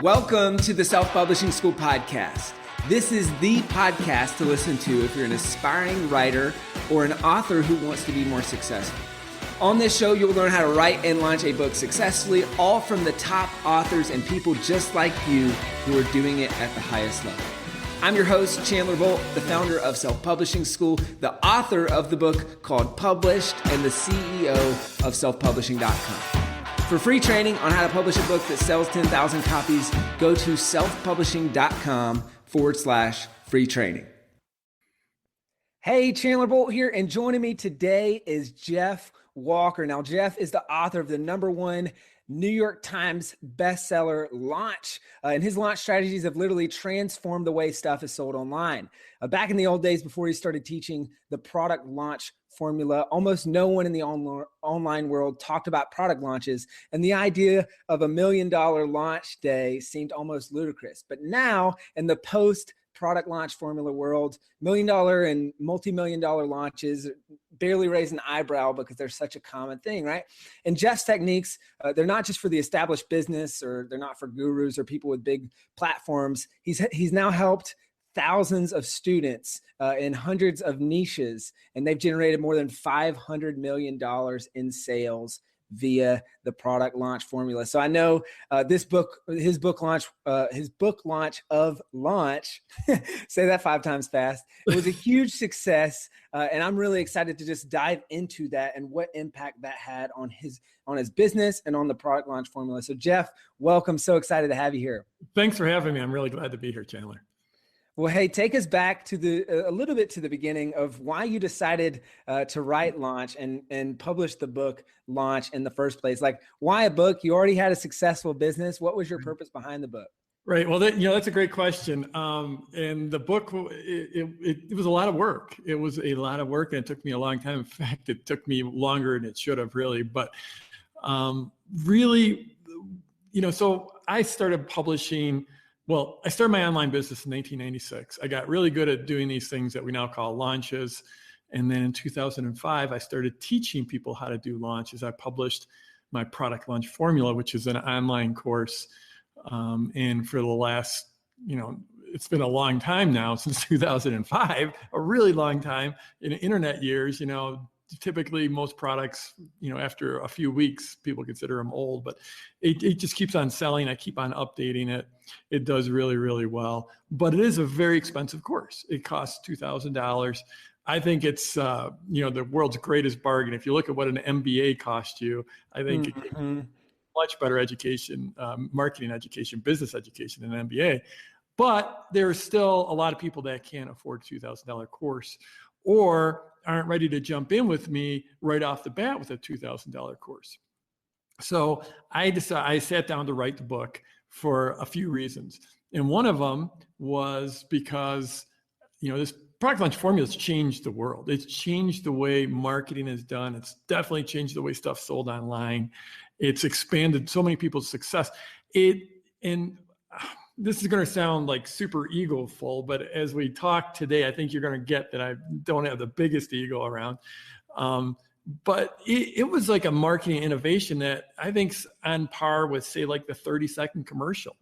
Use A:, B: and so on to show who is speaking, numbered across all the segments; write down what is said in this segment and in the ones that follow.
A: Welcome to the Self-Publishing School podcast. This is the podcast to listen to if you're an aspiring writer or an author who wants to be more successful. On this show, you'll learn how to write and launch a book successfully, all from the top authors and people just like you who are doing it at the highest level. I'm your host, Chandler Bolt, the founder of Self-Publishing School, the author of the book called Published, and the CEO of selfpublishing.com. For free training on how to publish a book that sells 10,000 copies, go to selfpublishing.com/free training. Hey, Chandler Bolt here, and joining me today is Jeff Walker. Now, Jeff is the author of the #1 New York Times bestseller Launch, and his launch strategies have literally transformed the way stuff is sold online. Back in the old days, before he started teaching the product launch formula, almost no one in the online world talked about product launches, and the idea of $1 million launch day seemed almost ludicrous. But now, in the post-product launch formula world, $1 million and multi-million-dollar launches barely raise an eyebrow because they're such a common thing, right? And Jeff's techniques, they're not just for the established business, or they're not for gurus or people with big platforms. He's now helped thousands of students in hundreds of niches, and they've generated more than $500 million in sales via the product launch formula. So I know his book launch of Launch, say that 5 times fast, it was a huge success, and I'm really excited to just dive into that and what impact that had on his business and on the product launch formula. So Jeff, welcome. So excited to have you here.
B: Thanks for having me. I'm really glad to be here, Chandler.
A: Well, hey, take us back to a little bit to the beginning of why you decided to write Launch and publish the book Launch in the first place. Like, why a book? You already had a successful business. What was your purpose behind the book?
B: Right. Well, that's a great question. And the book, it was a lot of work. It was a lot of work, and it took me a long time. In fact, it took me longer than it should have, really. But really, so I started publishing. Well, I started my online business in 1996. I got really good at doing these things that we now call launches. And then in 2005, I started teaching people how to do launches. I published my product launch formula, which is an online course. And for the last, it's been a long time now, since 2005, a really long time in internet years. Typically most products, after a few weeks, people consider them old, but it just keeps on selling. I keep on updating it. It does really, really well, but it is a very expensive course. It costs $2,000. I think it's, the world's greatest bargain. If you look at what an MBA costs you, I think much better education, marketing education, business education than an MBA. But there's still a lot of people that can't afford a $2,000 course, or aren't ready to jump in with me right off the bat with a $2,000 course. So I sat down to write the book for a few reasons. And one of them was because, this product launch formula has changed the world. It's changed the way marketing is done. It's definitely changed the way stuff's sold online. It's expanded so many people's success. This is going to sound like super egoful, but as we talk today, I think you're going to get that I don't have the biggest ego around. But it was like a marketing innovation that I think's on par with, say, like the 30-second commercial,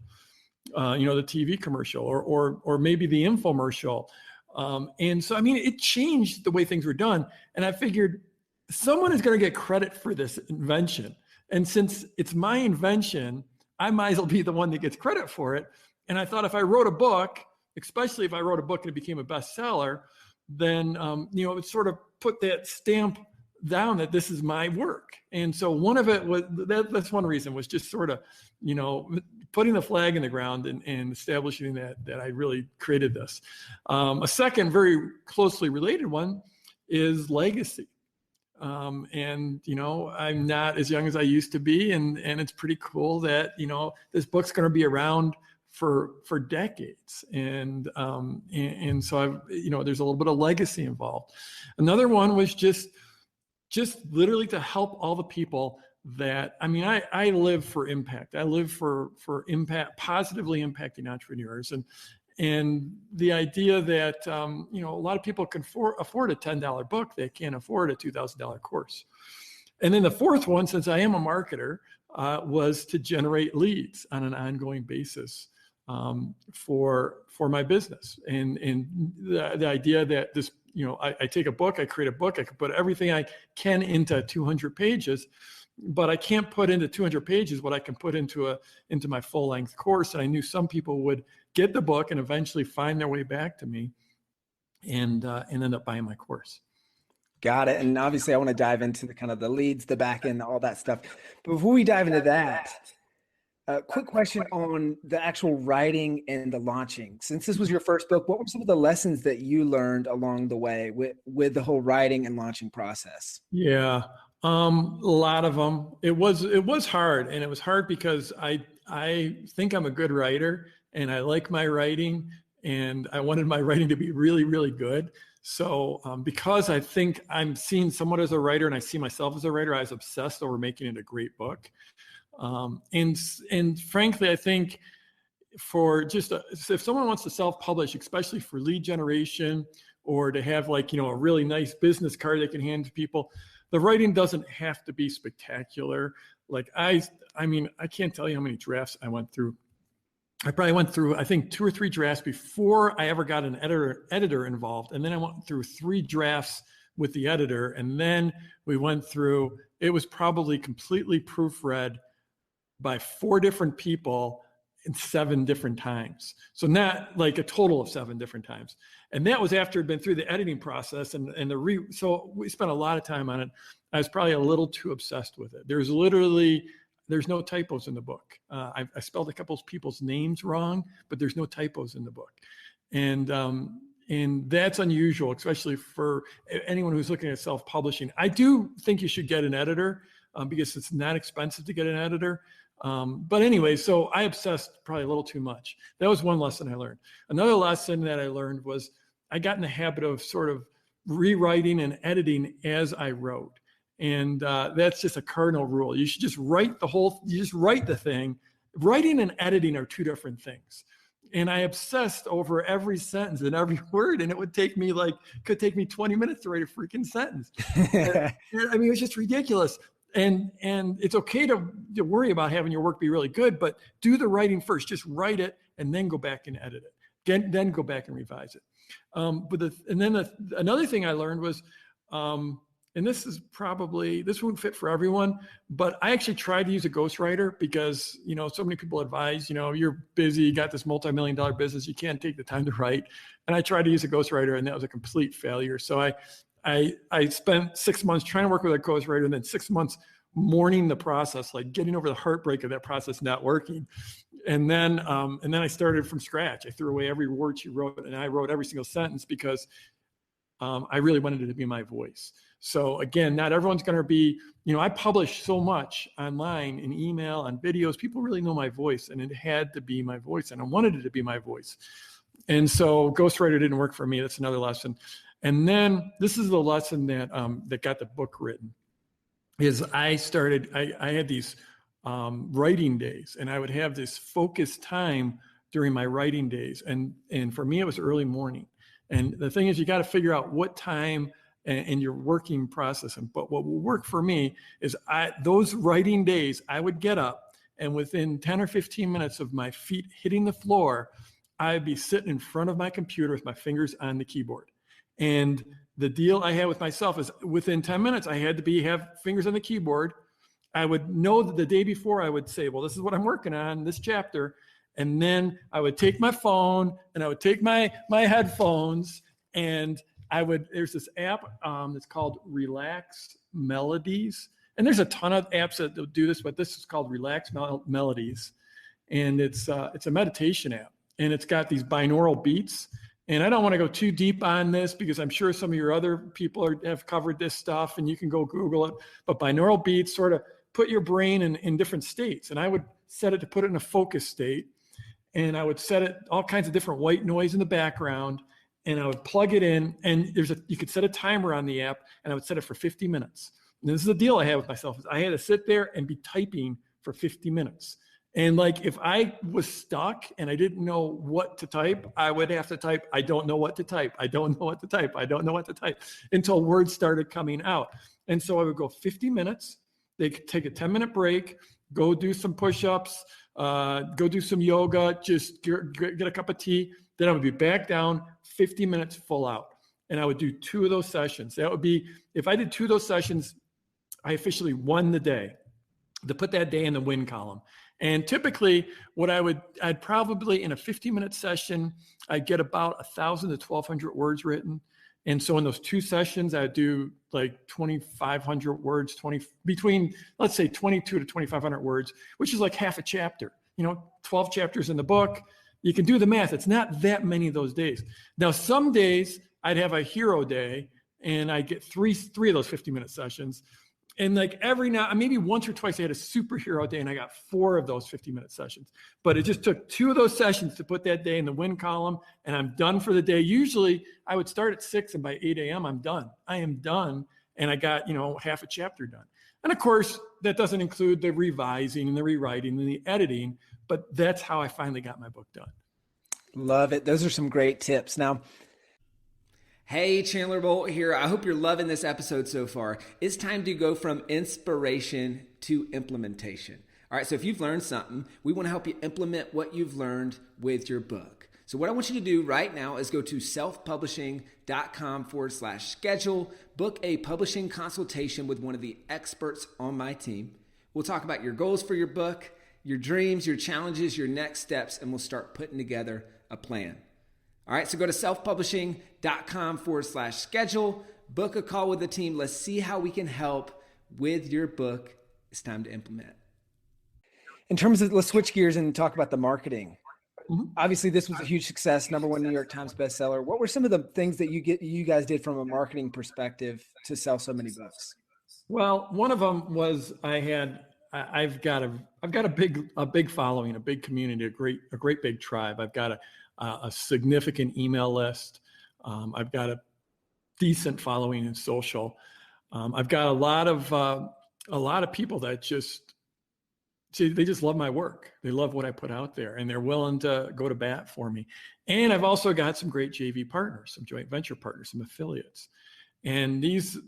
B: the TV commercial, or maybe the infomercial. And so, it changed the way things were done. And I figured someone is going to get credit for this invention. And since it's my invention, I might as well be the one that gets credit for it. And I thought if I wrote a book, especially if I wrote a book and it became a bestseller, then, it would sort of put that stamp down that this is my work. And so one of it was, that's one reason, was just sort of, putting the flag in the ground and establishing that I really created this. A second very closely related one is legacy. I'm not as young as I used to be, and it's pretty cool that, this book's going to be around for decades. And so I've, there's a little bit of legacy involved. Another one was just literally to help all the people that, I live for impact. I live for impact, positively impacting entrepreneurs. And the idea that, a lot of people can afford a $10 book, they can't afford a $2,000 course. And then the fourth one, since I am a marketer, was to generate leads on an ongoing basis for my business. And the idea that this, I take a book, I create a book, I can put everything I can into 200 pages, but I can't put into 200 pages what I can put into my full-length course. And I knew some people would get the book and eventually find their way back to me and end up buying my course.
A: Got it. And obviously I want to dive into the kind of the leads, the back end, all that stuff. But before we dive into that, quick question on the actual writing and the launching. Since this was your first book, what were some of the lessons that you learned along the way with the whole writing and launching process?
B: Yeah, a lot of them. It was hard, and it was hard because I think I'm a good writer, and I like my writing, and I wanted my writing to be really, really good. So because I think I'm seen somewhat as a writer and I see myself as a writer, I was obsessed over making it a great book. And frankly, I think for just if someone wants to self-publish, especially for lead generation or to have like, a really nice business card they can hand to people, the writing doesn't have to be spectacular. Like I mean, I can't tell you how many drafts I went through. I probably went through, I think 2 or 3 drafts before I ever got an editor involved. And then I went through 3 drafts with the editor. And then we went through, it was probably completely proofread by 4 different people in 7 different times. So not like a total of 7 different times. And that was after it'd been through the editing process so we spent a lot of time on it. I was probably a little too obsessed with it. There's no typos in the book. I spelled a couple of people's names wrong, but there's no typos in the book. And that's unusual, especially for anyone who's looking at self-publishing. I do think you should get an editor because it's not expensive to get an editor. But anyway, so I obsessed probably a little too much. That was one lesson I learned. Another lesson that I learned was I got in the habit of sort of rewriting and editing as I wrote. And that's just a cardinal rule. You should just write the thing. Writing and editing are 2 different things. And I obsessed over every sentence and every word. And it could take me 20 minutes to write a freaking sentence. I mean, it was just ridiculous. And it's okay to worry about having your work be really good, but do the writing first. Just write it and then go back and edit it. Then go back and revise it. Another thing I learned was, and this won't fit for everyone, but I actually tried to use a ghostwriter because, so many people advise, you're busy, you got this multi-million-dollar business, you can't take the time to write. And I tried to use a ghostwriter and that was a complete failure. So I spent 6 months trying to work with a ghostwriter and then 6 months mourning the process, like getting over the heartbreak of that process not working. And then I started from scratch. I threw away every word she wrote and I wrote every single sentence because I really wanted it to be my voice. So again, not everyone's going to be, I publish so much online, in email, on videos. People really know my voice and it had to be my voice and I wanted it to be my voice. And so ghostwriter didn't work for me. That's another lesson. And then this is the lesson that got the book written is I had these writing days and I would have this focused time during my writing days. And for me, it was early morning. And the thing is, you got to figure out what time in your working process. But what will work for me is those writing days, I would get up and within 10 or 15 minutes of my feet hitting the floor, I'd be sitting in front of my computer with my fingers on the keyboard. And the deal I had with myself is within 10 minutes, I had to have fingers on the keyboard. I would know that the day before I would say, well, this is what I'm working on, this chapter. And then I would take my phone and I would take my headphones and there's this app that's called Relax Melodies. And there's a ton of apps that do this, but this is called Relax Melodies. And it's a meditation app and it's got these binaural beats. And I don't want to go too deep on this because I'm sure some of your other people have covered this stuff and you can go Google it. But binaural beats sort of put your brain in different states. And I would set it to put it in a focus state. And I would set it all kinds of different white noise in the background. And I would plug it in. And you could set a timer on the app. And I would set it for 50 minutes. And this is the deal I had with myself. Is I had to sit there and be typing for 50 minutes. And like, if I was stuck and I didn't know what to type, I would have to type, I don't know what to type. I don't know what to type. I don't know what to type until words started coming out. And so I would go 50 minutes. They could take a 10-minute break. go do some push-ups, go do some yoga, just get a cup of tea. Then I would be back down, 50 minutes full out. And I would do 2 of those sessions. That would be, if I did 2 of those sessions, I officially won the day, to put that day in the win column. And typically I'd probably in a 15-minute session, I'd get about 1,000 to 1,200 words written. And so in those 2 sessions, I'd do like 2,500 words, between, let's say 22 to 2,500 words, which is like half a chapter, 12 chapters in the book. You can do the math. It's not that many of those days. Now, some days I'd have a hero day and I get three of those 50-minute sessions. And like maybe once or twice I had a superhero day and I got 4 of those 50-minute sessions. But it just took 2 of those sessions to put that day in the win column, and I'm done for the day. Usually I would start at 6 and by 8 a.m. I'm done. I am done. And I got, half a chapter done. And of course, that doesn't include the revising and the rewriting and the editing, but that's how I finally got my book done.
A: Love it. Those are some great tips. Now, hey, Chandler Bolt here. I hope you're loving this episode so far. It's time to go from inspiration to implementation. All right, so if you've learned something, we want to help you implement what you've learned with your book. So what I want you to do right now is go to selfpublishing.com/schedule, book a publishing consultation with one of the experts on my team. We'll talk about your goals for your book, your dreams, your challenges, your next steps, and we'll start putting together a plan. All right, so go to selfpublishing.com/schedule, book a call with the team. Let's see how we can help with your book. It's time to implement. In terms of, let's switch gears and talk about the marketing. Mm-hmm. Obviously, this was a huge success, #1 New York Times bestseller. What were some of the things that you guys did from a marketing perspective to sell so many books?
B: Well, one of them was I've got a big following, a big community, a great big tribe. I've got a significant email list. I've got a decent following in social. I've got a lot of people that they just love my work. They love what I put out there, and they're willing to go to bat for me. And I've also got some great JV partners, some joint venture partners, some affiliates. And these,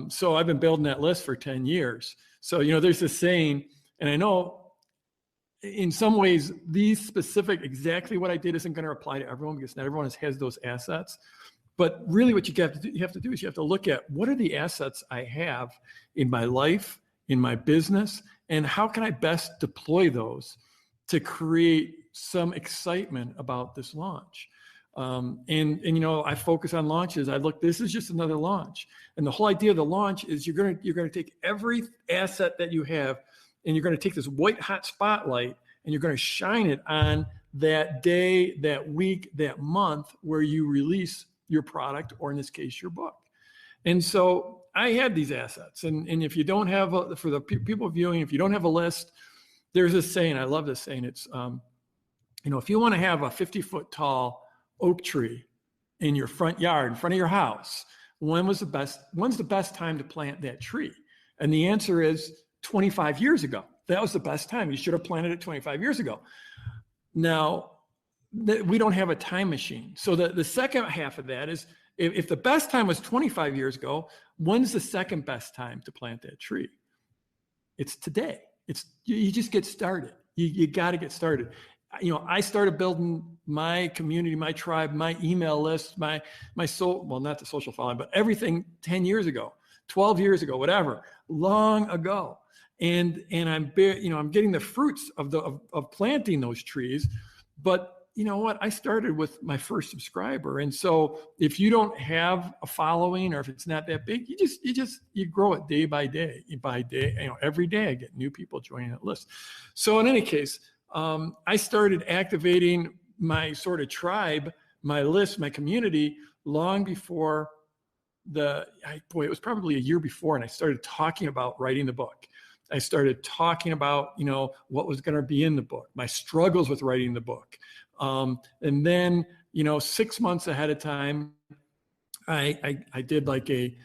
B: so I've been building that list for 10 years. So, there's this saying, and I know in some ways, exactly what I did isn't going to apply to everyone because not everyone has those assets. But really what you have to do is you have to look at what are the assets I have in my life, in my business, and how can I best deploy those to create some excitement about this launch. I focus on launches. This is just another launch. And the whole idea of the launch is you're going to take every asset that you have and you're going to take this white hot spotlight and you're going to shine it on that day, that week, that month where you release your product, or in this case, your book. And so I had these assets. And if you don't have, for the people viewing, if you don't have a list, there's this saying, I love this saying. It's, if you want to have a 50-foot tall oak tree in your front yard, in front of your house, when's the best time to plant that tree? And the answer is 25 years ago. That was the best time. You should have planted it 25 years ago. Now, we don't have a time machine. So the second half of that is, if the best time was 25 years ago, when's the second best time to plant that tree? It's today. You just get started. You got to get started. I started building my community, my tribe, my email list, not the social following, but everything 10 years ago, 12 years ago, whatever, long ago. And I'm getting the fruits of planting those trees. But you know what? I started with my first subscriber. And so if you don't have a following, or if it's not that big, you grow it day by day, every day I get new people joining that list. So in any case, I started activating my sort of tribe, my list, my community long before it was probably a year before. And I started talking about writing the book. I started talking about, what was going to be in the book, my struggles with writing the book. And then, 6 months ahead of time, I did like a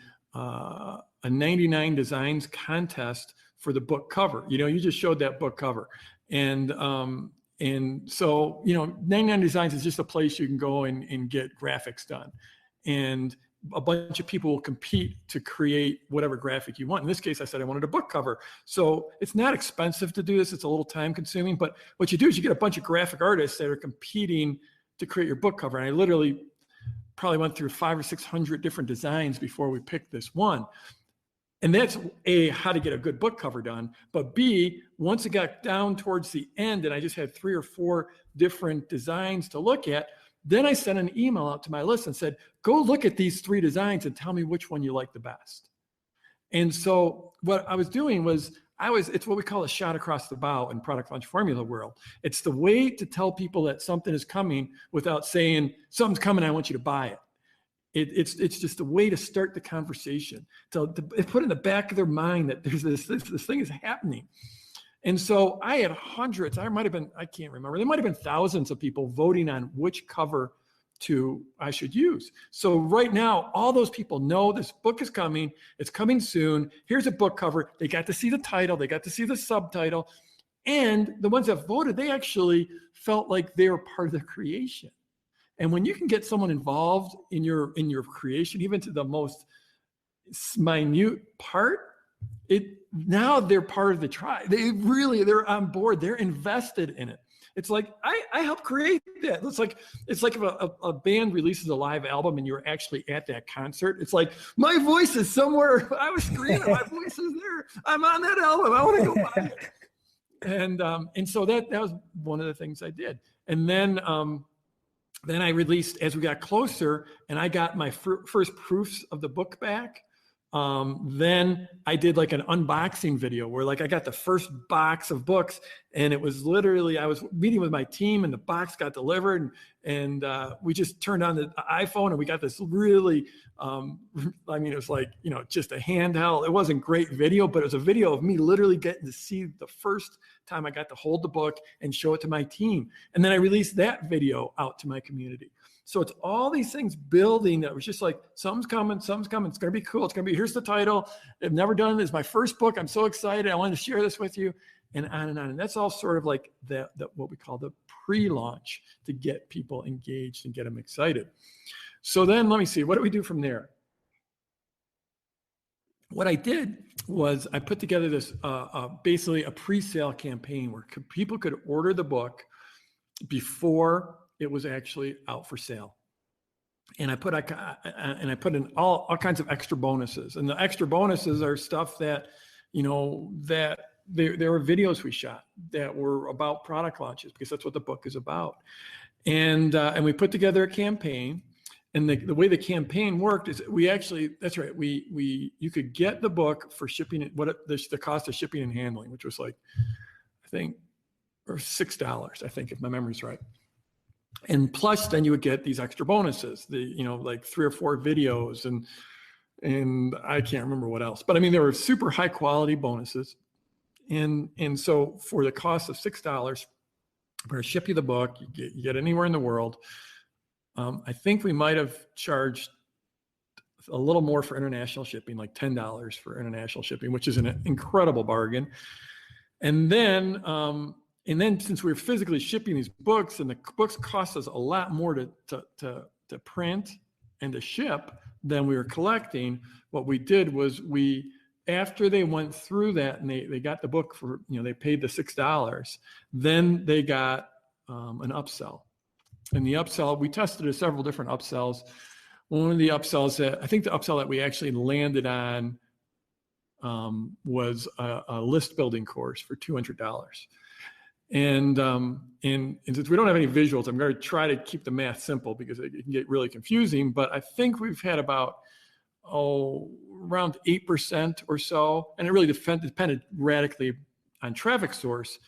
B: 99 designs contest for the book cover. You just showed that book cover. And so, 99 Designs is just a place you can go and get graphics done. And a bunch of people will compete to create whatever graphic you want. In this case, I said I wanted a book cover. So it's not expensive to do this. It's a little time consuming, but what you do is you get a bunch of graphic artists that are competing to create your book cover. And I literally probably went through 500 or 600 different designs before we picked this one. And that's A, how to get a good book cover done. But B, once it got down towards the end and I just had 3 or 4 different designs to look at, then I sent an email out to my list and said, go look at these 3 designs and tell me which one you like the best. And so what I was doing was, it's what we call a shot across the bow in product launch formula world. It's the way to tell people that something is coming without saying, something's coming, I want you to buy it. It's just a way to start the conversation, to put in the back of their mind that there's this thing is happening. And so I had hundreds, I can't remember, there might've been thousands of people voting on which cover I should use. So right now, all those people know this book is coming, it's coming soon. Here's a book cover. They got to see the title, they got to see the subtitle. And the ones that voted, they actually felt like they were part of the creation. And when you can get someone involved in your creation, even to the most minute part, now they're part of the tribe. They're on board. They're invested in it. It's like I helped create that. It's like if a band releases a live album and you're actually at that concert. It's like my voice is somewhere. I was screaming. My voice is there. I'm on that album. I want to go buy it. And so that was one of the things I did. And then I released, as we got closer and I got my first proofs of the book back, then I did like an unboxing video where like I got the first box of books and it was literally, I was meeting with my team and the box got delivered and we just turned on the iPhone and we got this really, it was like, just a handheld. It wasn't great video, but it was a video of me literally getting to see the first time I got to hold the book and show it to my team. And then I released that video out to my community. So it's all these things building that was just like, something's coming. It's going to be cool. Here's the title. I've never done this. My first book. I'm so excited. I wanted to share this with you, and on and on. And that's all sort of like what we call the pre-launch to get people engaged and get them excited. So then let me see, what do we do from there? What I did was I put together this basically a pre-sale campaign where people could order the book before it was actually out for sale. And I put in all kinds of extra bonuses. And the extra bonuses are stuff that, that there were videos we shot that were about product launches because that's what the book is about. And we put together a campaign. And the way the campaign worked is that's right. You could get the book for shipping, the cost of shipping and handling, which was like, I think, or $6, I think, if my memory's right. And plus then you would get these extra bonuses, like 3 or 4 videos and I can't remember what else, but I mean, there were super high quality bonuses. And so for the cost of $6, we're going to ship you the book, you get anywhere in the world. I think we might've charged a little more for international shipping, like $10 for international shipping, which is an incredible bargain. And then since we were physically shipping these books and the books cost us a lot more to print and to ship than we were collecting, what we did was after they went through that and they got the book for, they paid the $6, then they got an upsell. And the upsell, we tested several different upsells. One of the upsells I think the upsell that we actually landed on was a list building course for $200. And since we don't have any visuals, I'm going to try to keep the math simple because it can get really confusing. But I think we've had about around 8% or so, and it really depended radically on traffic source.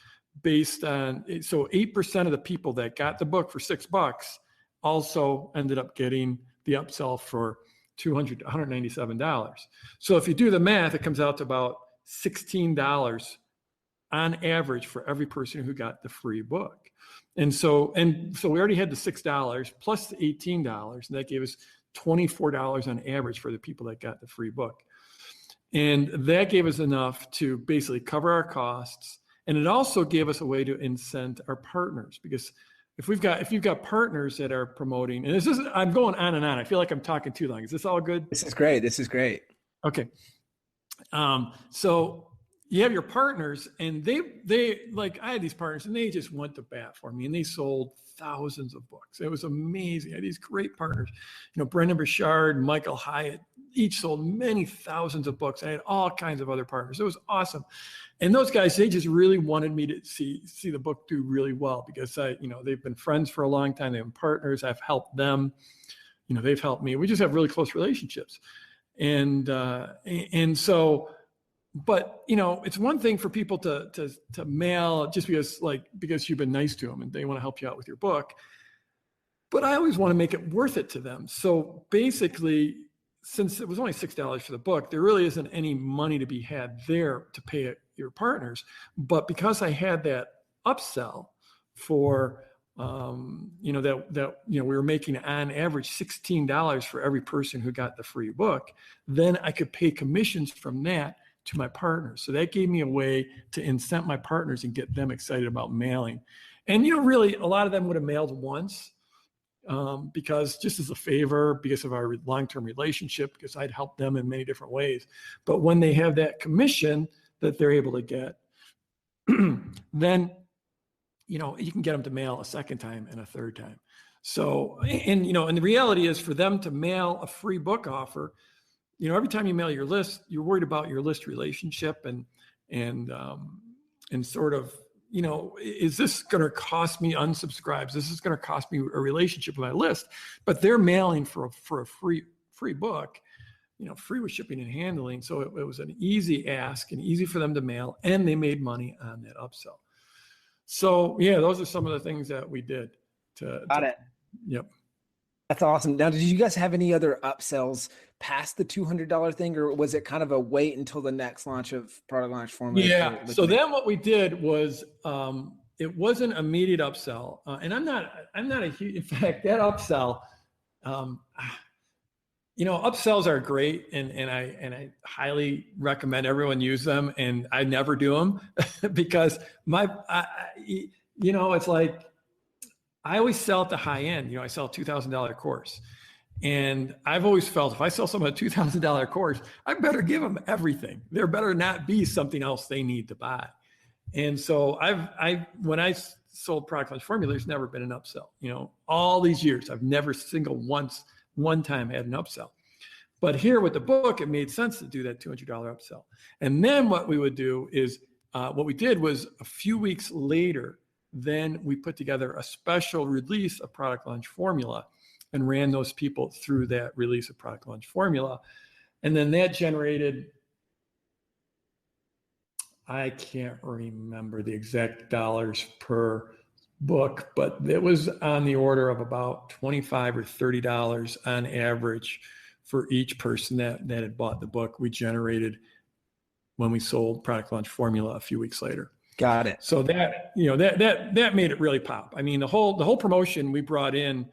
B: Based on, so 8% of the people that got the book for $6 also ended up getting the upsell for $197. So if you do the math, it comes out to about $16 on average for every person who got the free book. And so we already had the $6 plus the $18, and that gave us $24 on average for the people that got the free book. And that gave us enough to basically cover our costs. And it also gave us a way to incent our partners because if you've got partners that are promoting, and I'm going on and on. I feel like I'm talking too long. Is this all good?
A: This is great. This is great.
B: Okay. So you have your partners, and they like, I had these partners, and they just went to bat for me, and they sold thousands of books. It was amazing. I had these great partners, Brendan Burchard, Michael Hyatt, each sold many thousands of books. I had all kinds of other partners. It was awesome. And those guys, they just really wanted me to see the book do really well, because they've been friends for a long time. They've been partners. I've helped them. They've helped me. We just have really close relationships. And so, but it's one thing for people to mail just because you've been nice to them and they want to help you out with your book. But I always want to make it worth it to them. So basically, since it was only $6 for the book, there really isn't any money to be had there to pay your partners. But because I had that upsell for, we were making on average $16 for every person who got the free book, then I could pay commissions from that to my partners. So that gave me a way to incent my partners and get them excited about mailing. And, really a lot of them would have mailed once, because just as a favor, because of our long-term relationship, because I'd helped them in many different ways. But when they have that commission that they're able to get, then, you can get them to mail a second time and a third time. So, and the reality is, for them to mail a free book offer, every time you mail your list, you're worried about your list relationship and sort of, is this going to cost me unsubscribes? This is going to cost me a relationship with my list. But they're mailing for a free book, free with shipping and handling. So it was an easy ask and easy for them to mail, and they made money on that upsell. So yeah, those are some of the things that we did
A: Got it.
B: Yep.
A: That's awesome. Now, did you guys have any other upsells past the $200 thing, or was it kind of a wait until the next launch of product launch formula?
B: Yeah. So then what we did was, it was an immediate upsell, and I'm not a huge. In fact, that upsell, upsells are great, and I highly recommend everyone use them. And I never do them because it's like, I always sell at the high end. I sell a $2,000 course. And I've always felt if I sell someone a $2,000 course, I better give them everything. There better not be something else they need to buy. And so when I sold product launch formula, there's never been an upsell. All these years, I've never one time had an upsell. But here with the book, it made sense to do that $200 upsell. And then what we would do is, what we did was a few weeks later, then we put together a special release of product launch formula and ran those people through that release of product launch formula. And then that generated, I can't remember the exact dollars per book, but it was on the order of about $25 or $30 on average for each person that had bought the book. We generated when we sold product launch formula a few weeks later.
A: Got it.
B: So that, that made it really pop. I mean, the whole promotion we brought in,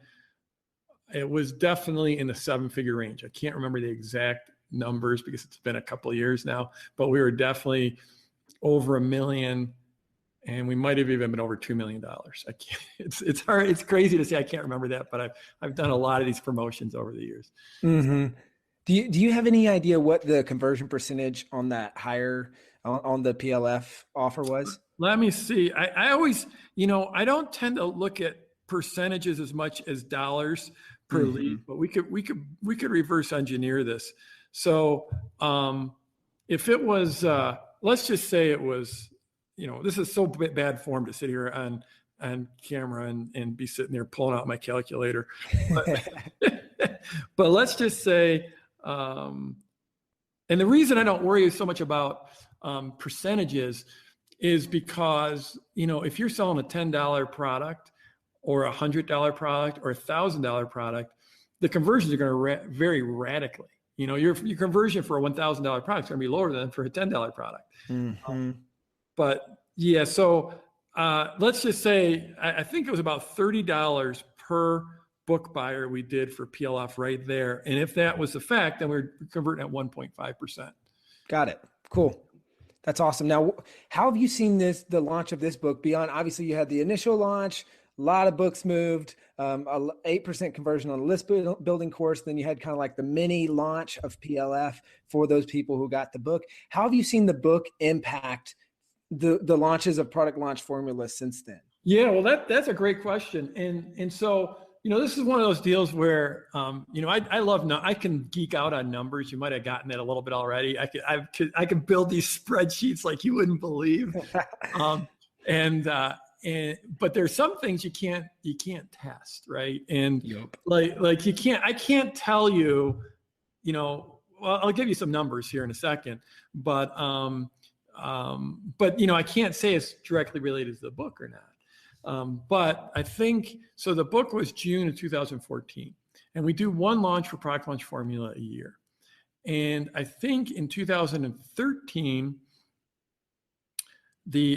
B: it was definitely in the 7-figure range. I can't remember the exact numbers because it's been a couple of years now, but we were definitely over $1 million, and we might have even been over $2 million. It's hard. It's crazy to say I can't remember that, but I've done a lot of these promotions over the years.
A: Mm-hmm. Do you have any idea what the conversion percentage on that higher on the PLF offer was?
B: Let me see. I always, I don't tend to look at percentages as much as dollars per lead, but we could reverse engineer this. So if it was, let's just say it was, this is so bad form to sit here on camera and be sitting there pulling out my calculator. But let's just say, and the reason I don't worry so much about percentages is because, if you're selling a $10 product or a $100 product or $1,000 product, the conversions are going to vary radically. Your conversion for a $1,000 product is going to be lower than for a $10 product.
A: Mm-hmm.
B: But yeah, so let's just say, I think it was about $30 per book buyer we did for PLF right there. And if that was the fact, then we're converting at 1.5%.
A: Got it. Cool. That's awesome. Now, how have you seen the launch of this book beyond? Obviously, you had the initial launch. a lot of books moved, 8% conversion on the list building course. Then you had kind of like the mini launch of PLF for those people who got the book. How have you seen the book impact the launches of product launch formulas since then?
B: Yeah, well, that's a great question. And so, this is one of those deals where, I love, I can geek out on numbers. You might have gotten that a little bit already. I can build these spreadsheets like you wouldn't believe. But there's some things you can't test, right? And
A: Yep.
B: like I can't tell you, well, I'll give you some numbers here in a second, but I can't say it's directly related to the book or not. But I think, so the book was June of 2014, and we do one launch for product launch formula a year. And I think in 2013,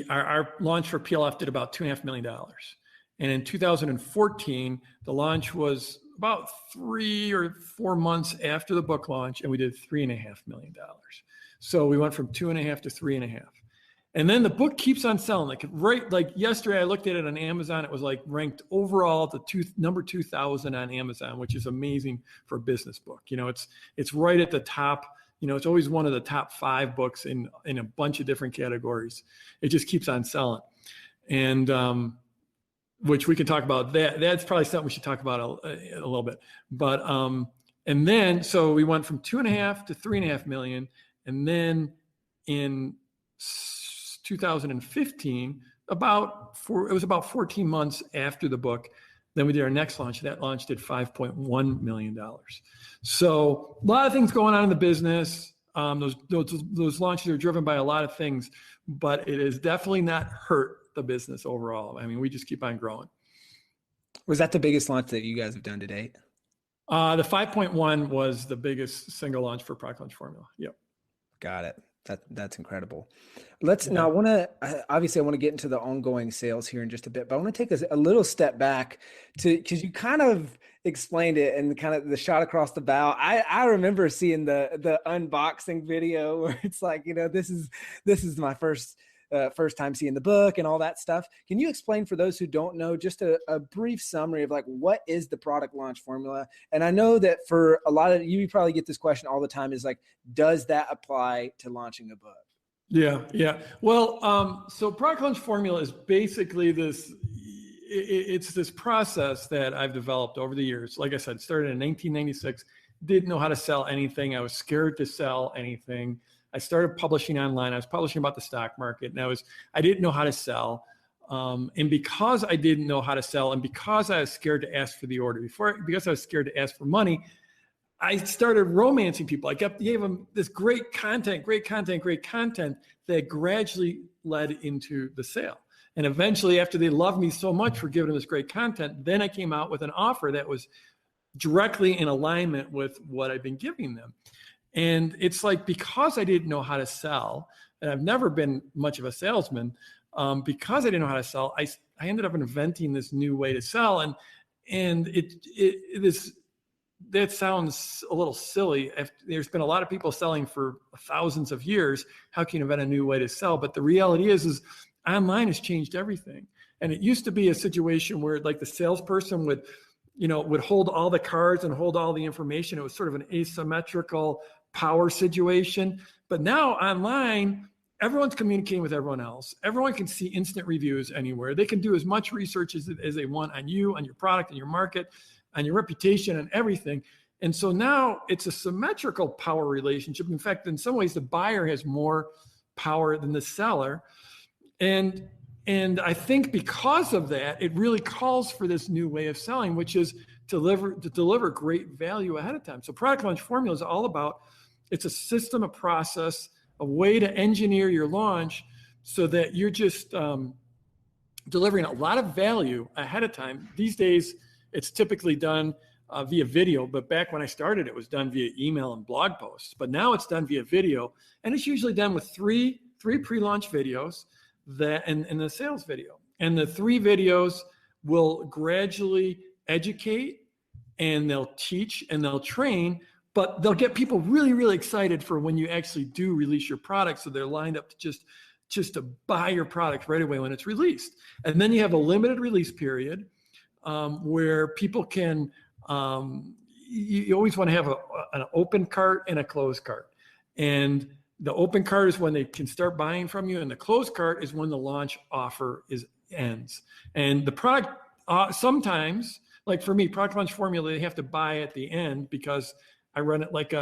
B: our launch for PLF did about $2.5 million. And in 2014, the launch was about 3 or 4 months after the book launch, and we did $3.5 million. So we went from 2.5 to 3.5. And then the book keeps on selling. Like yesterday, I looked at it on Amazon. It was like ranked overall number 2,000 on Amazon, which is amazing for a business book. It's right at the top. It's always one of the top 5 books in a bunch of different categories. It just keeps on selling. And which we can talk about. That's probably something we should talk about a little bit. But and then, so we went from 2.5 to 3.5 million. And then in 2015, it was about 14 months after the book, then we did our next launch. That launch did $5.1 million. So a lot of things going on in the business. Those launches are driven by a lot of things, but it has definitely not hurt the business overall. I mean, we just keep on growing.
A: Was that the biggest launch that you guys have done to date?
B: The 5.1 was the biggest single launch for product launch formula. Yep.
A: Got it. That's incredible. Now I want to get into the ongoing sales here in just a bit, but I want to take a little step back because you kind of explained it and kind of the shot across the bow. I remember seeing the unboxing video where it's like, this is my first time seeing the book and all that stuff. Can you explain for those who don't know, just a brief summary of like, what is the product launch formula? And I know that for a lot of you probably get this question all the time, is like, does that apply to launching a book?
B: Yeah. Well, so product launch formula is basically it's this process that I've developed over the years. Like I said, started in 1996, didn't know how to sell anything. I was scared to sell anything. I started publishing online. I was publishing about the stock market, and I didn't know how to sell. And because I didn't know how to sell, and because I was scared to ask for the order because I was scared to ask for money, I started romancing people. I gave them this great content that gradually led into the sale. And eventually, after they loved me so much for giving them this great content, then I came out with an offer that was directly in alignment with what I've been giving them. And it's like, because I didn't know how to sell, and I've never been much of a salesman, because I didn't know how to sell, I ended up inventing this new way to sell. And that sounds a little silly. There's been a lot of people selling for thousands of years. How can you invent a new way to sell? But the reality is online has changed everything. And it used to be a situation where like the salesperson would hold all the cards and hold all the information. It was sort of an asymmetrical power situation. But now online, everyone's communicating with everyone else. Everyone can see instant reviews anywhere. They can do as much research as they want on you, on your product, and your market, on your reputation, and everything. And so now it's a symmetrical power relationship. In fact, in some ways, the buyer has more power than the seller. And I think because of that, it really calls for this new way of selling, which is to deliver great value ahead of time. So product launch formula is all about, it's a system, a process, a way to engineer your launch so that you're just delivering a lot of value ahead of time. These days, it's typically done via video, but back when I started, it was done via email and blog posts. But now it's done via video, and it's usually done with three pre-launch videos and the sales video. And the 3 videos will gradually educate, and they'll teach, and they'll train, but they'll get people really, really excited for when you actually do release your product. So they're lined up to just just to buy your product right away when it's released. And then you have a limited release period where people can, you always want to have an open cart and a closed cart. And the open cart is when they can start buying from you, and the closed cart is when the launch offer ends. And the product, sometimes, like for me, product launch formula, they have to buy at the end because I run it like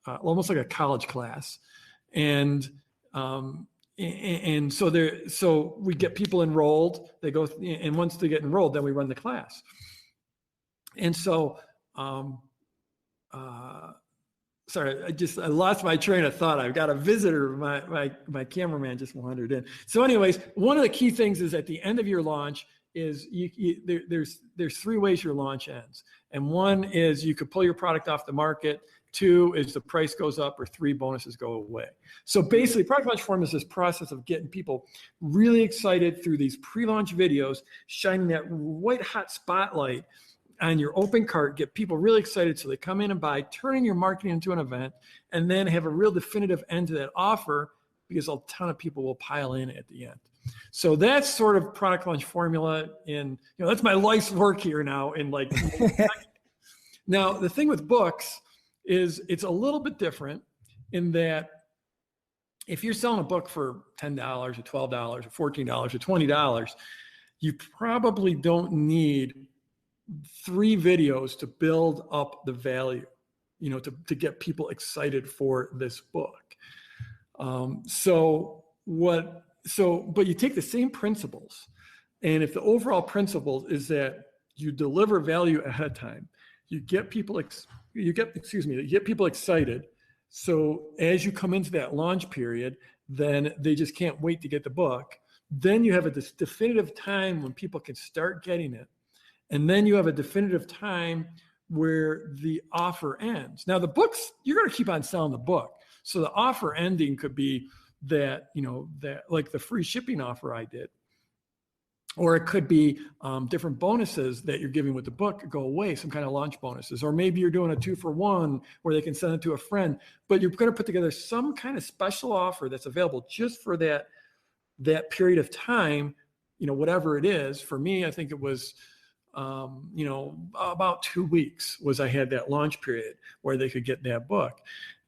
B: almost like a college class. And so we get people enrolled, they go, and once they get enrolled, then we run the class. And so, sorry, I lost my train of thought. I've got a visitor. My cameraman just wandered in. So anyways, one of the key things is at the end of your launch is there's 3 ways your launch ends. And one is you could pull your product off the market. 2 is the price goes up, or 3 bonuses go away. So basically, product launch form is this process of getting people really excited through these pre-launch videos, shining that white hot spotlight on your open cart, get people really excited so they come in and buy, turning your marketing into an event, and then have a real definitive end to that offer because a ton of people will pile in at the end. So that's sort of product launch formula. That's my life's work here now. Now, the thing with books is it's a little bit different in that if you're selling a book for $10 or $12 or $14 or $20, you probably don't need 3 videos to build up the value, to get people excited for this book. But you take the same principles, and if the overall principle is that you deliver value ahead of time, you get people excited. So as you come into that launch period, then they just can't wait to get the book. Then you have a definitive time when people can start getting it. And then you have a definitive time where the offer ends. Now the books, you're going to keep on selling the book. So the offer ending could be that like the free shipping offer I did. Or it could be different bonuses that you're giving with the book go away, some kind of launch bonuses. Or maybe you're doing a 2-for-1 where they can send it to a friend. But you're going to put together some kind of special offer that's available just for that period of time, whatever it is. For me, I think it was, about 2 weeks was I had that launch period where they could get that book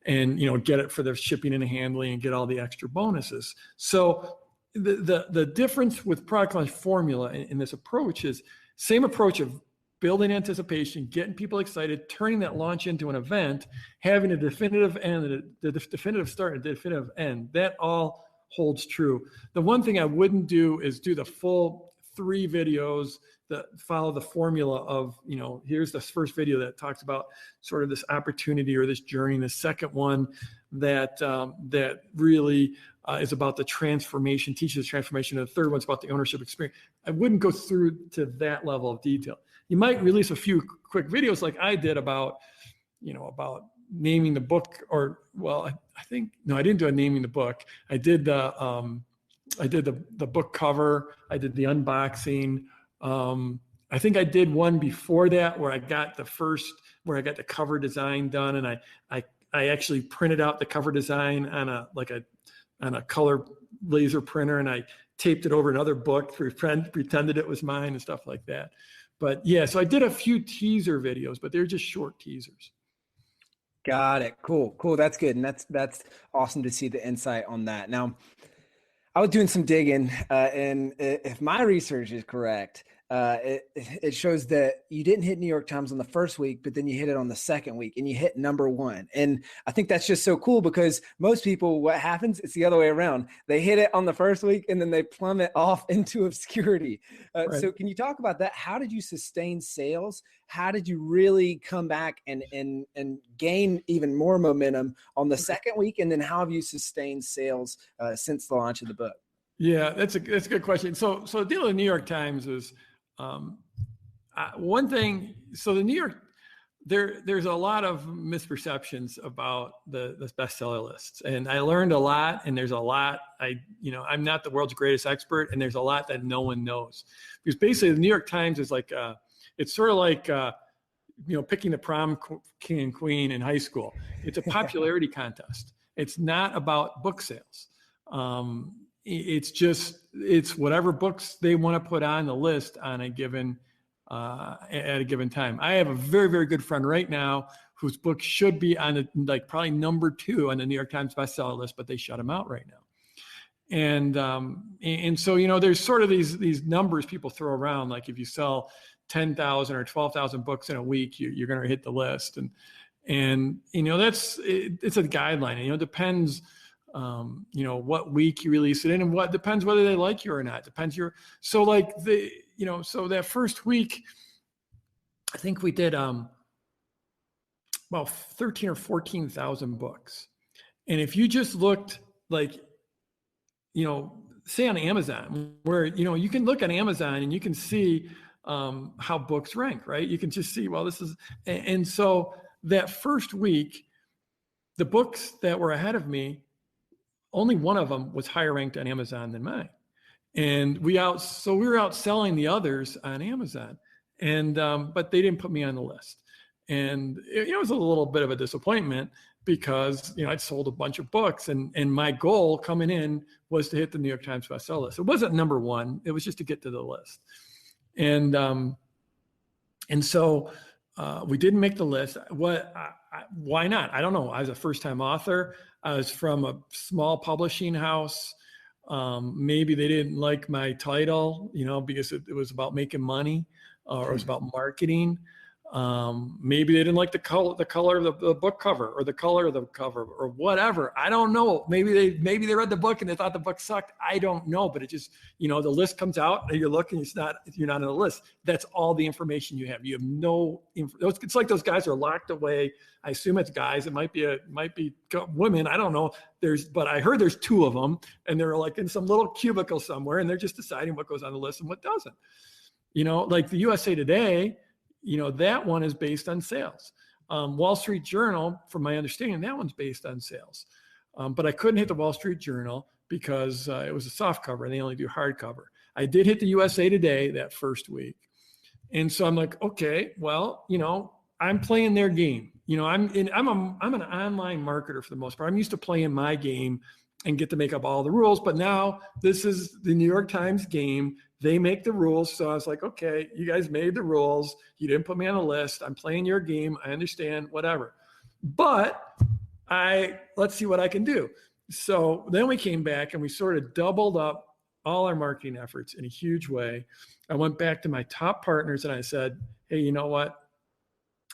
B: and, get it for their shipping and handling and get all the extra bonuses. So the difference with product launch formula in this approach is same approach of building anticipation, getting people excited, turning that launch into an event, having a definitive end, the definitive start and definitive end. That all holds true. The one thing I wouldn't do is do the full 3 videos that follow the formula of, here's the first video that talks about sort of this opportunity or this journey. The second one that really is about the transformation, teaches transformation. And the third one's about the ownership experience. I wouldn't go through to that level of detail. You might release a few quick videos like I did about naming the book, or, well, I didn't do a naming the book. I did the book cover. I did the unboxing. I think I did one before that where I got the cover design done, and I actually printed out the cover design on a color laser printer, and I taped it over another book, pretended it was mine and stuff like that. But yeah, so I did a few teaser videos, but they're just short teasers.
A: Got it. Cool. That's good. And that's awesome to see the insight on that. Now, I was doing some digging, and if my research is correct, it shows that you didn't hit New York Times on the first week, but then you hit it on the second week and you hit #1. And I think that's just so cool because most people, what happens, it's the other way around. They hit it on the first week and then they plummet off into obscurity. Right. So can you talk about that? How did you sustain sales? How did you really come back and gain even more momentum on the second week? And then how have you sustained sales since the launch of the book?
B: Yeah, that's a good question. So the deal with the New York Times is one thing. So the New York, there's a lot of misperceptions about the bestseller lists, and I learned a lot. And there's a lot I'm not the world's greatest expert, and there's a lot that no one knows, because basically the New York Times is like it's sort of like picking the prom king and queen in high school. It's a popularity contest. It's not about book sales. it's whatever books they want to put on the list on a given at a given time. I have a very, very good friend right now whose book should be on like probably number 2 on the New York Times bestseller list, but they shut him out right now. And so, there's sort of these numbers people throw around, like if you sell 10,000 or 12,000 books in a week, you're going to hit the list. And it's a guideline. It depends, what week you release it in, and what depends whether they like you or not. Depends so that first week, I think we did about 13 or 14,000 books. And if you just looked like, say on Amazon, where, you can look on Amazon and you can see how books rank, right? You can just see, well, this is, and so that first week, the books that were ahead of me, only one of them was higher ranked on Amazon than mine. And we were outselling the others on Amazon, and but they didn't put me on the list. And it was a little bit of a disappointment, because I'd sold a bunch of books, and my goal coming in was to hit the New York Times bestseller list. It wasn't number 1; it was just to get to the list. And so we didn't make the list. Why not? I don't know. I was a first-time author. I was from a small publishing house. Maybe they didn't like my title, because it was about making money, or it was about marketing. Maybe they didn't like the color of the book cover, or the color of the cover, or whatever. I don't know. Maybe they read the book and they thought the book sucked. I don't know. But it just, the list comes out and you're looking, you're not on the list. That's all the information you have. You have no it's like those guys are locked away. I assume it's guys. It might be women. I don't know. But I heard there's 2 of them, and they're like in some little cubicle somewhere, and they're just deciding what goes on the list and what doesn't. Like the USA Today, that one is based on sales. Wall Street Journal, from my understanding, that one's based on sales. But I couldn't hit the Wall Street Journal because it was a soft cover and they only do hardcover. I did hit the USA Today that first week. And so I'm like, okay, well, I'm playing their game. I'm an online marketer for the most part. I'm used to playing my game and get to make up all the rules. But now this is the New York Times game. They make the rules. So I was like, okay, you guys made the rules. You didn't put me on a list. I'm playing your game. I understand, whatever. But let's see what I can do. So then we came back and we sort of doubled up all our marketing efforts in a huge way. I went back to my top partners and I said, hey, you know what?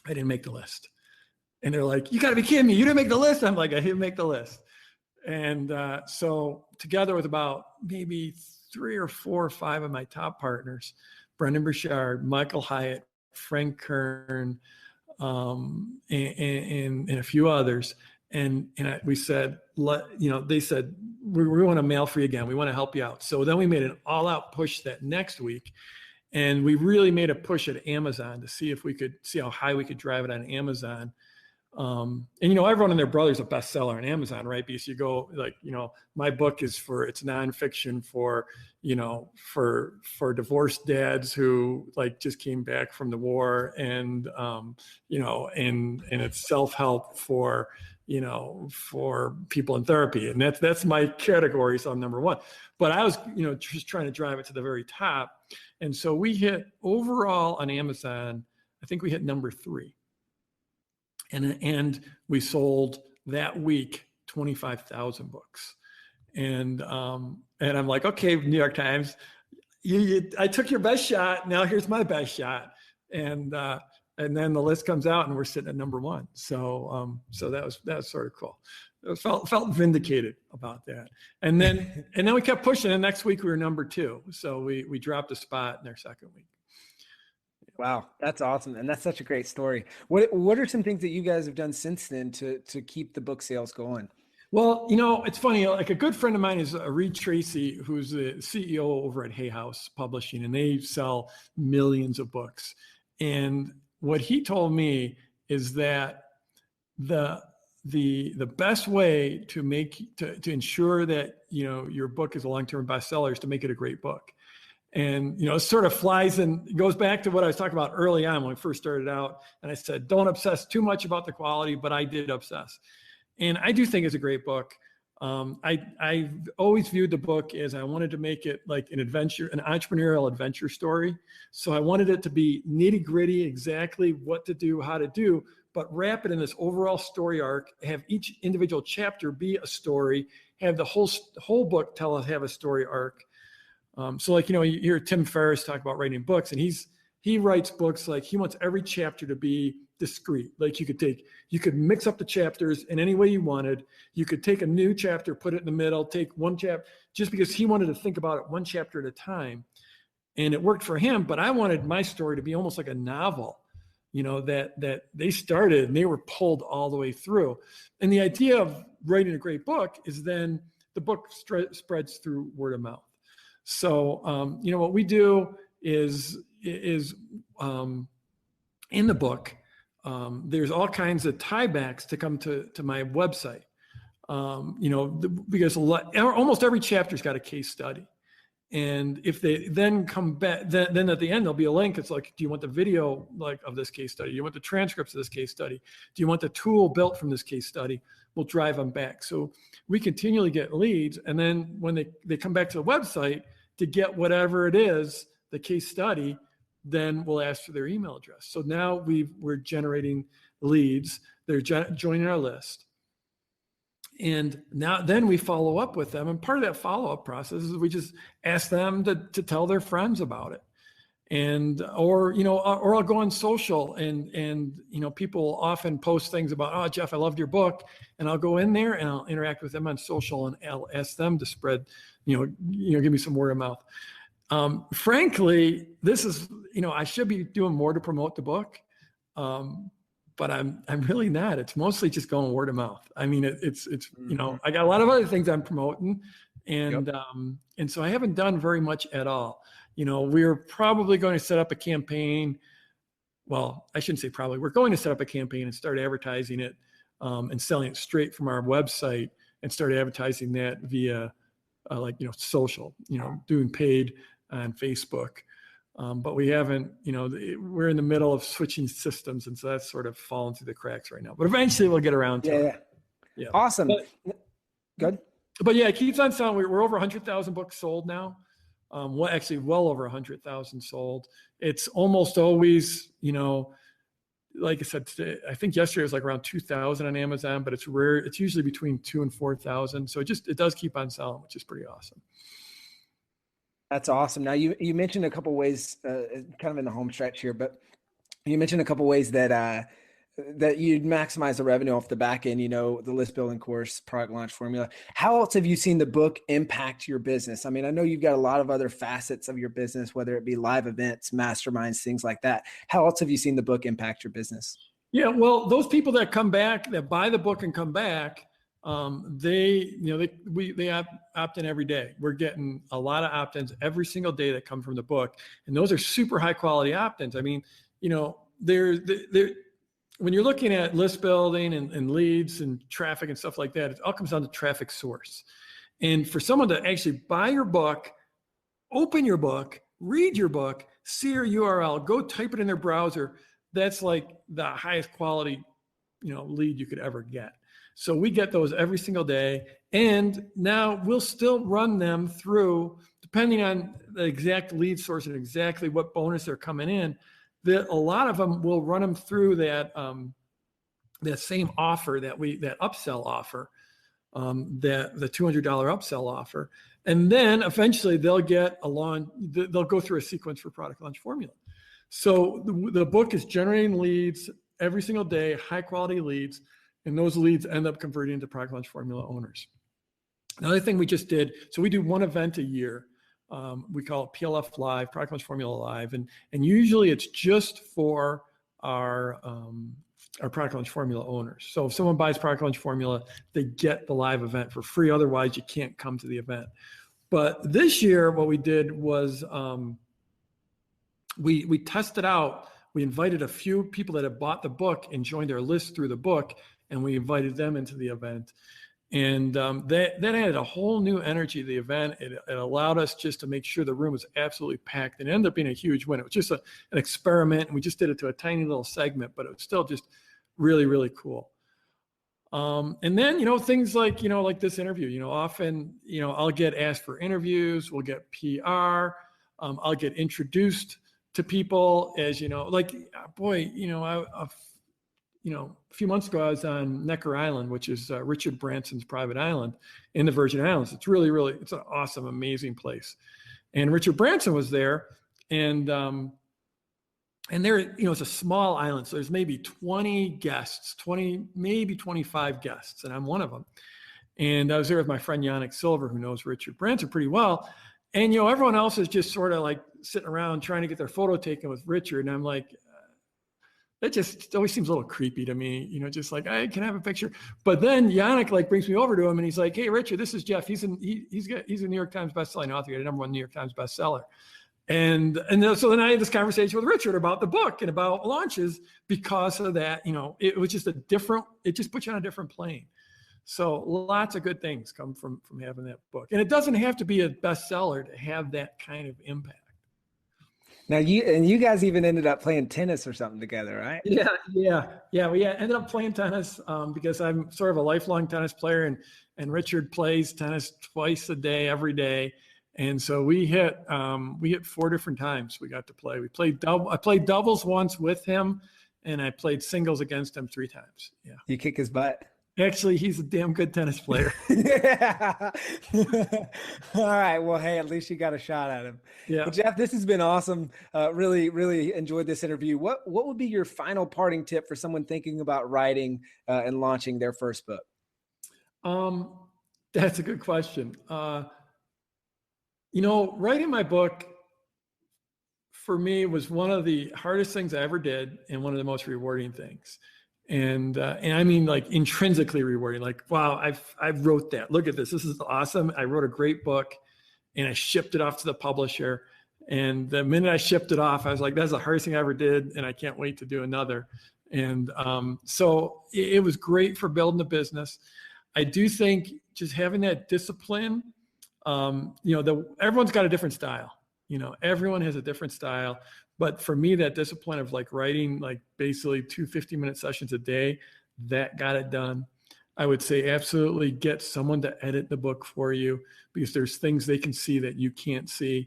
B: I didn't make the list. And they're like, you got to be kidding me. You didn't make the list. I'm like, I didn't make the list. And so together with about maybe 3 or 4 or 5 of my top partners, Brendan Burchard, Michael Hyatt, Frank Kern, and a few others. And we said, they said, we want to mail for you again. We want to help you out. So then we made an all-out push that next week. And we really made a push at Amazon to see if we could see how high we could drive it on Amazon. And everyone and their brother's a bestseller on Amazon, right? Because you go like, my book is it's nonfiction for divorced dads who like just came back from the war, and and it's self-help for people in therapy, and that's my category. So I'm number 1. But I was just trying to drive it to the very top, and so we hit overall on Amazon. I think we hit number 3. And we sold that week 25,000 books. And I'm like, okay, New York Times, I took your best shot. Now here's my best shot. And then the list comes out and we're sitting at number 1. So that was sort of cool. I felt vindicated about that. And then we kept pushing, and next week we were number 2. So we dropped a spot in our second week.
A: Wow, that's awesome. And that's such a great story. What are some things that you guys have done since then to keep the book sales going?
B: Well, it's funny, like a good friend of mine is Reed Tracy, who's the CEO over at Hay House Publishing, and they sell millions of books. And what he told me is that the best way to ensure that, your book is a long-term bestseller is to make it a great book. And, it sort of flies and goes back to what I was talking about early on when I first started out. And I said, don't obsess too much about the quality, but I did obsess. And I do think it's a great book. I've always viewed the book as I wanted to make it like an adventure, an entrepreneurial adventure story. So I wanted it to be nitty gritty, exactly what to do, how to do, but wrap it in this overall story arc, have each individual chapter be a story, have the whole book have a story arc. So like, you hear Tim Ferriss talk about writing books, and he writes books like he wants every chapter to be discrete. Like you could mix up the chapters in any way you wanted. You could take a new chapter, put it in the middle, take one chapter, just because he wanted to think about it one chapter at a time. And it worked for him, but I wanted my story to be almost like a novel, that they started and they were pulled all the way through. And the idea of writing a great book is then the book spreads through word of mouth. So, what we do is in the book, there's all kinds of tiebacks to come to my website. Because almost every chapter's got a case study. And if they then come back, then at the end, there'll be a link. It's like, do you want the video of this case study? Do you want the transcripts of this case study? Do you want the tool built from this case study? We'll drive them back. So we continually get leads. And then when they come back to the website to get whatever it is, the case study, then we'll ask for their email address. So now we're generating leads. They're joining our list. And then we follow up with them. And part of that follow-up process is we just ask them to tell their friends about it. Or I'll go on social and people often post things about, oh, Jeff, I loved your book. And I'll go in there and I'll interact with them on social and I'll ask them to spread, give me some word of mouth. Frankly, this is, I should be doing more to promote the book. But I'm really not. It's mostly just going word of mouth. I mean, it's I got a lot of other things I'm promoting, and so I haven't done very much at all. We're probably going to set up a campaign. Well, I shouldn't say probably. We're going to set up a campaign and start advertising it and selling it straight from our website and start advertising that via social. Doing paid on Facebook. But we haven't, we're in the middle of switching systems. And so that's sort of fallen through the cracks right now, but eventually we'll get around to it.
A: Yeah. Awesome. Good.
B: But yeah, it keeps on selling. We're over 100,000 books sold now. Well over 100,000 sold. It's almost always, like I said, I think yesterday was like around 2,000 on Amazon, but it's rare. It's usually between 2,000 and 4,000. So it does keep on selling, which is pretty awesome.
A: That's awesome. Now you mentioned a couple ways, kind of in the home stretch here, but you mentioned a couple ways that you'd maximize the revenue off the back end, the list building course, product launch formula. How else have you seen the book impact your business? I mean, I know you've got a lot of other facets of your business, whether it be live events, masterminds, things like that. How else have you seen the book impact your business?
B: Yeah, well, those people that come back, that buy the book and come back, they opt in every day. We're getting a lot of opt-ins every single day that come from the book. And those are super high quality opt-ins. I mean, when you're looking at list building and leads and traffic and stuff like that, it all comes down to traffic source. And for someone to actually buy your book, open your book, read your book, see your URL, go type it in their browser, that's like the highest quality, lead you could ever get. So we get those every single day. And now we'll still run them through, depending on the exact lead source and exactly what bonus they're coming in, that a lot of them will run them through that same offer that upsell offer, the $200 upsell offer. And then eventually they'll go through a sequence for product launch formula. So the book is generating leads every single day, high quality leads. And those leads end up converting into product launch formula owners. Another thing we just did, so we do one event a year. We call it PLF Live, Product Launch Formula Live. And usually it's just for our Product Launch Formula owners. So if someone buys Product Launch Formula, they get the live event for free. Otherwise, you can't come to the event. But this year, what we did was we tested out. We invited a few people that had bought the book and joined our list through the book, and we invited them into the event. And that added a whole new energy to the event. It allowed us just to make sure the room was absolutely packed, and it ended up being a huge win. It was just an experiment, and we just did it to a tiny little segment, but it was still just really, really cool. And then, things like, like this interview, often, I'll get asked for interviews, we'll get PR, I'll get introduced to people as, like, boy, a few months ago, I was on Necker Island, which is Richard Branson's private island in the Virgin Islands. It's really, really, it's an awesome, amazing place. And Richard Branson was there, and there, it's a small island, so there's maybe 20 guests, maybe 25 guests, and I'm one of them. And I was there with my friend Yannick Silver, who knows Richard Branson pretty well. And, everyone else is just sort of like sitting around trying to get their photo taken with Richard. And I'm like, that just always seems a little creepy to me, just like, I can have a picture. But then Yannick like brings me over to him and he's like, hey, Richard, this is Jeff. He's a New York Times bestselling author, a #1 New York Times bestseller. And so then I had this conversation with Richard about the book and about launches because of that. It was just it just puts you on a different plane. So lots of good things come from having that book. And it doesn't have to be a bestseller to have that kind of impact.
A: Now you guys even ended up playing tennis or something together, right?
B: Yeah. We ended up playing tennis because I'm sort of a lifelong tennis player, and Richard plays tennis twice a day, every day. And so we hit 4 different times we got to play. I played doubles once with him, and I played singles against him 3 times. Yeah.
A: You kick his butt?
B: Actually, he's a damn good tennis player.
A: Yeah. All right. Well, hey, at least you got a shot at him.
B: Yeah.
A: Well, Jeff, this has been awesome. Really, really enjoyed this interview. What would be your final parting tip for someone thinking about writing and launching their first book?
B: That's a good question. Writing my book for me was one of the hardest things I ever did and one of the most rewarding things. And I mean, like, intrinsically rewarding, like, wow, I wrote that. Look at this. This is awesome. I wrote a great book and I shipped it off to the publisher. And the minute I shipped it off, I was like, that's the hardest thing I ever did. And I can't wait to do another. And so it was great for building the business. I do think just having that discipline, everyone's got a different style. Everyone has a different style. But for me, that discipline of like writing like basically 2 50-minute sessions a day, that got it done. I would say absolutely get someone to edit the book for you because there's things they can see that you can't see.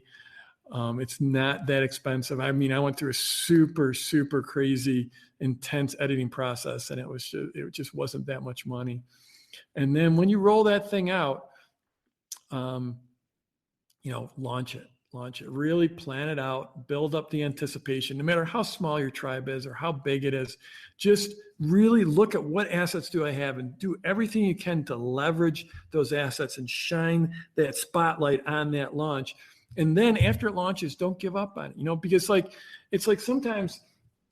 B: It's not that expensive. I mean, I went through a super, super crazy, intense editing process, and it just wasn't that much money. And then when you roll that thing out, launch it. Really plan it out, build up the anticipation, no matter how small your tribe is or how big it is. Just really look at what assets do I have and do everything you can to leverage those assets and shine that spotlight on that launch. And then after it launches, don't give up on it, because it's like sometimes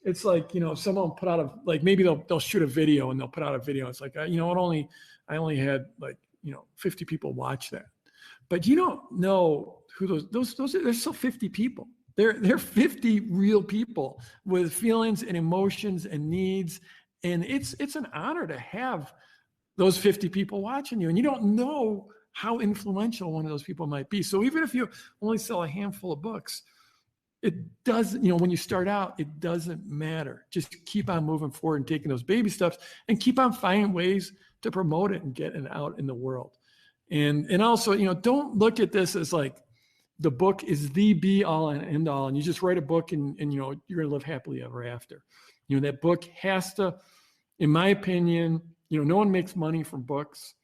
B: it's like, someone put out maybe they'll shoot a video and they'll put out a video. It's like, I only had 50 people watch that. But you don't know who those are. There's still 50 people. They're 50 real people with feelings and emotions and needs. And it's an honor to have those 50 people watching you. And you don't know how influential one of those people might be. So even if you only sell a handful of books, it doesn't, when you start out, it doesn't matter. Just keep on moving forward and taking those baby steps and keep on finding ways to promote it and get it out in the world. And also, don't look at this as like the book is the be all and end all, and you just write a book and you're going to live happily ever after. That book has to, in my opinion, no one makes money from books.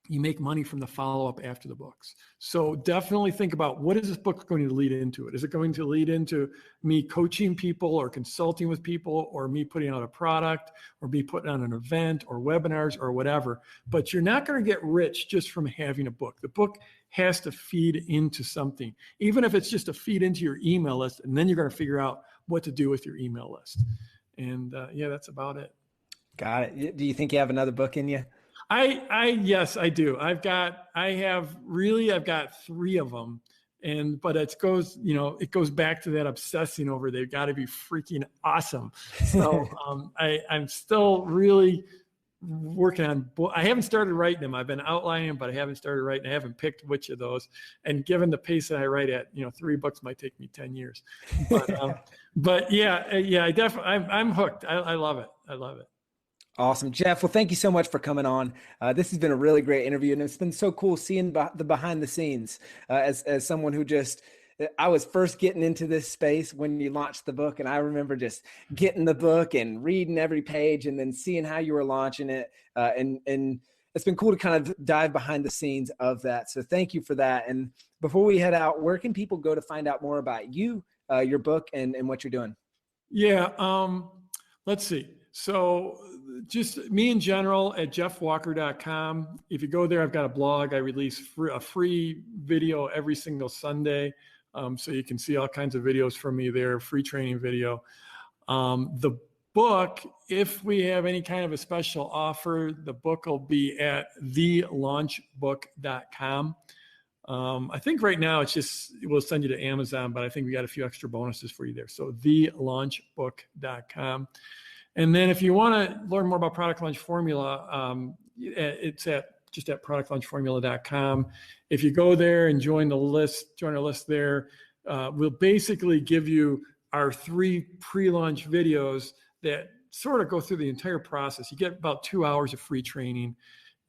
B: You make money from the follow-up after the books. So definitely think about, what is this book going to lead into? Is it going to lead into me coaching people or consulting with people or me putting out a product or me putting on an event or webinars or whatever? But you're not going to get rich just from having a book. The book has to feed into something, even if it's just a feed into your email list, and then you're going to figure out what to do with your email list. And that's about it.
A: Got it. Do you think you have another book in you?
B: Yes, I do. I've got 3 of them. But it goes back to that obsessing over, they've got to be freaking awesome. So I'm still really working on, I haven't started writing them. I've been outlining them, but I haven't started writing. I haven't picked which of those. And given the pace that I write at, 3 books might take me 10 years. But, I definitely, I'm hooked. I love it. I love it.
A: Awesome. Jeff, well, thank you so much for coming on. This has been a really great interview, and it's been so cool seeing the behind the scenes as someone who I was first getting into this space when you launched the book, and I remember just getting the book and reading every page and then seeing how you were launching it. And it's been cool to kind of dive behind the scenes of that. So thank you for that. And before we head out, where can people go to find out more about you, your book, and what you're doing?
B: Yeah, let's see. So just me in general at jeffwalker.com. If you go there, I've got a blog. I release a free video every single Sunday. So you can see all kinds of videos from me there, free training video. The book, if we have any kind of a special offer, the book will be at thelaunchbook.com. I think right now we'll send you to Amazon, but I think we got a few extra bonuses for you there. So thelaunchbook.com. And then if you want to learn more about Product Launch Formula, it's just at productlaunchformula.com. If you go there and join our list there, we'll basically give you our 3 pre-launch videos that sort of go through the entire process. You get about 2 hours of free training.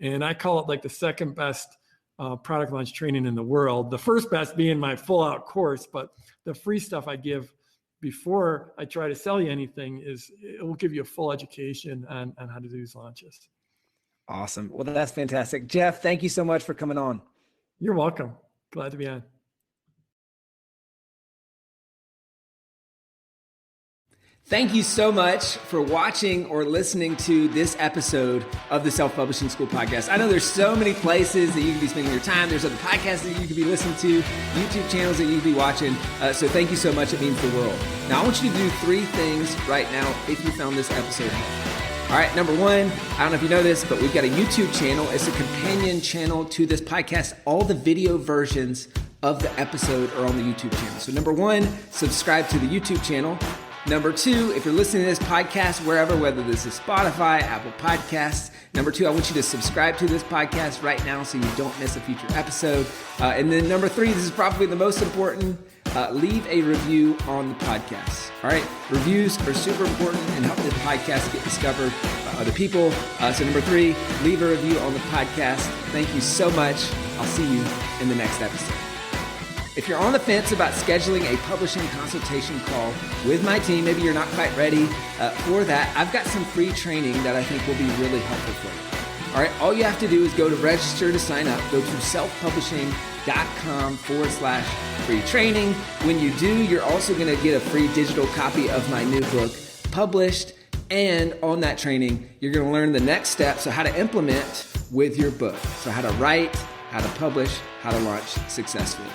B: And I call it like the second best product launch training in the world. The first best being my full out course, but the free stuff I give before I try to sell you anything it will give you a full education on how to do these launches.
A: Awesome. Well, that's fantastic. Jeff, thank you so much for coming on.
B: You're welcome. Glad to be on.
A: Thank you so much for watching or listening to this episode of the Self-Publishing School podcast. I know there's so many places that you can be spending your time. There's other podcasts that you could be listening to, YouTube channels that you could be watching. So thank you so much. It means the world. Now, I want you to do 3 things right now if you found this episode helpful. All right, number 1, I don't know if you know this, but we've got a YouTube channel. It's a companion channel to this podcast. All the video versions of the episode are on the YouTube channel. So number 1, subscribe to the YouTube channel. Number 2, if you're listening to this podcast wherever, whether this is Spotify, Apple Podcasts, number 2, I want you to subscribe to this podcast right now so you don't miss a future episode. And then number 3, this is probably the most important, leave a review on the podcast. All right, reviews are super important and help the podcast get discovered by other people. So number 3, leave a review on the podcast. Thank you so much. I'll see you in the next episode. If you're on the fence about scheduling a publishing consultation call with my team, maybe you're not quite ready for that, I've got some free training that I think will be really helpful for you. All right, all you have to do is go to register to sign up. Go to selfpublishing.com/free training. When you do, you're also going to get a free digital copy of my new book published. And on that training, you're going to learn the next steps, so how to implement with your book. So how to write, how to publish, how to launch successfully.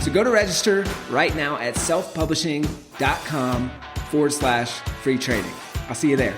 A: So go to register right now at selfpublishing.com/free training. I'll see you there.